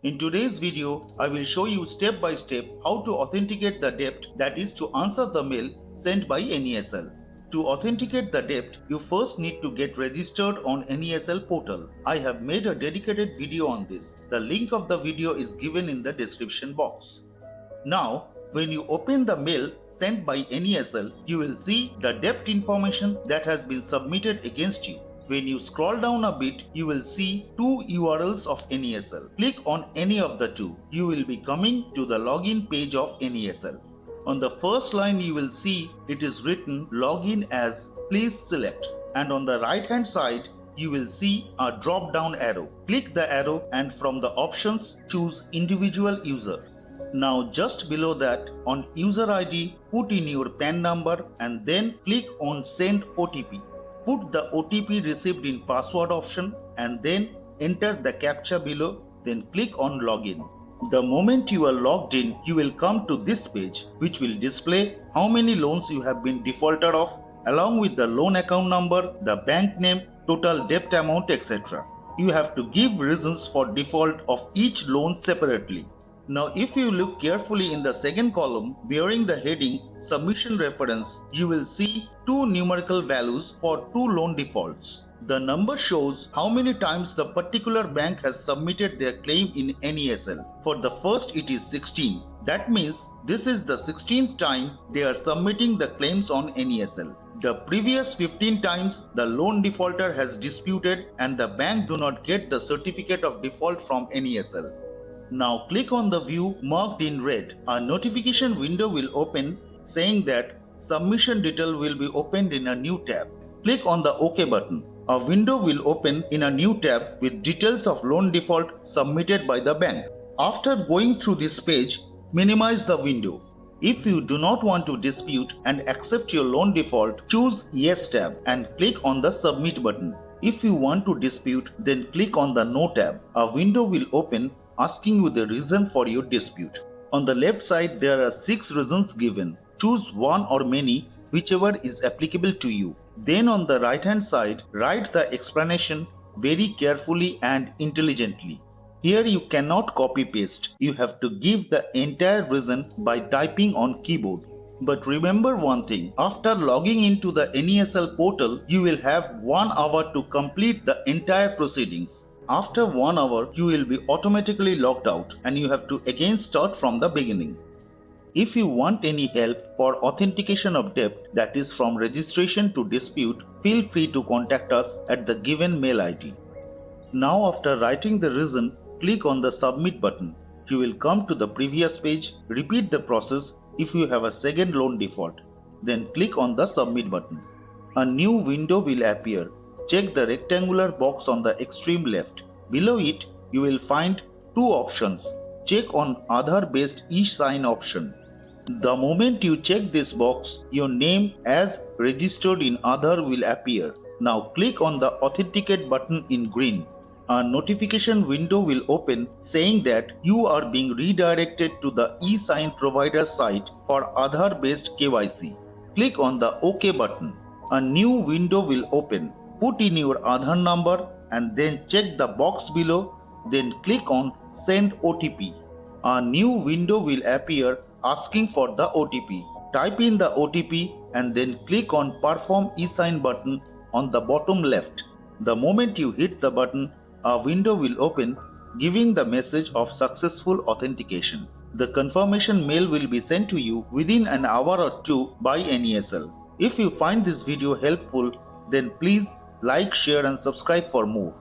In today's video, I will show you step by step how to authenticate the debt, that is to answer the mail sent by NESL. To authenticate the debt, you first need to get registered on NESL portal. I have made a dedicated video on this. The link of the video is given in the description box. Now, when you open the mail sent by NESL, you will see the debt information that has been submitted against you. When you scroll down a bit, you will see two URLs of NESL. Click on any of the two. You will be coming to the login page of NESL. On the first line, you will see it is written login as please select, and on the right hand side, you will see a drop down arrow. Click the arrow and from the options choose individual user. Now just below that, on user ID, put in your PAN number and then click on send OTP. Put the OTP received in password option and then enter the captcha below, then click on login. The moment you are logged in, you will come to this page which will display how many loans you have been defaulted of along with the loan account number, the bank name, total debt amount, etc. You have to give reasons for default of each loan separately. Now if you look carefully in the second column bearing the heading Submission Reference, you will see two numerical values for two loan defaults. The number shows how many times the particular bank has submitted their claim in NESL. For the first it is 16. That means this is the 16th time they are submitting the claims on NESL. The previous 15 times the loan defaulter has disputed and the bank do not get the certificate of default from NESL. Now click on the view marked in red. A notification window will open saying that submission detail will be opened in a new tab. Click on the OK button. A window will open in a new tab with details of loan default submitted by the bank. After going through this page, minimize the window. If you do not want to dispute and accept your loan default, choose Yes tab and click on the Submit button. If you want to dispute, then click on the No tab. A window will open asking you the reason for your dispute. On the left side, there are 6 reasons given. Choose one or many, whichever is applicable to you. Then on the right hand side, write the explanation very carefully and intelligently. Here you cannot copy paste. You have to give the entire reason by typing on keyboard. But remember one thing, after logging into the NESL portal, you will have 1 hour to complete the entire proceedings. After 1 hour, you will be automatically logged out and you have to again start from the beginning. If you want any help for authentication of debt, that is from registration to dispute, feel free to contact us at the given mail ID. Now after writing the reason, click on the Submit button. You will come to the previous page, repeat the process if you have a second loan default. Then click on the Submit button. A new window will appear. Check the rectangular box on the extreme left. Below it, you will find two options. Check on Aadhaar based e-sign option. The moment you check this box, your name as registered in Aadhaar will appear. Now click on the Authenticate button in green. A notification window will open saying that you are being redirected to the e-sign provider site for Aadhaar based KYC. Click on the OK button. A new window will open. Put in your Aadhaar number and then check the box below, then click on Send OTP. A new window will appear asking for the OTP. Type in the OTP and then click on Perform e-sign button on the bottom left. The moment you hit the button, a window will open giving the message of successful authentication. The confirmation mail will be sent to you within an hour or two by NESL. If you find this video helpful, then please like, share and subscribe for more.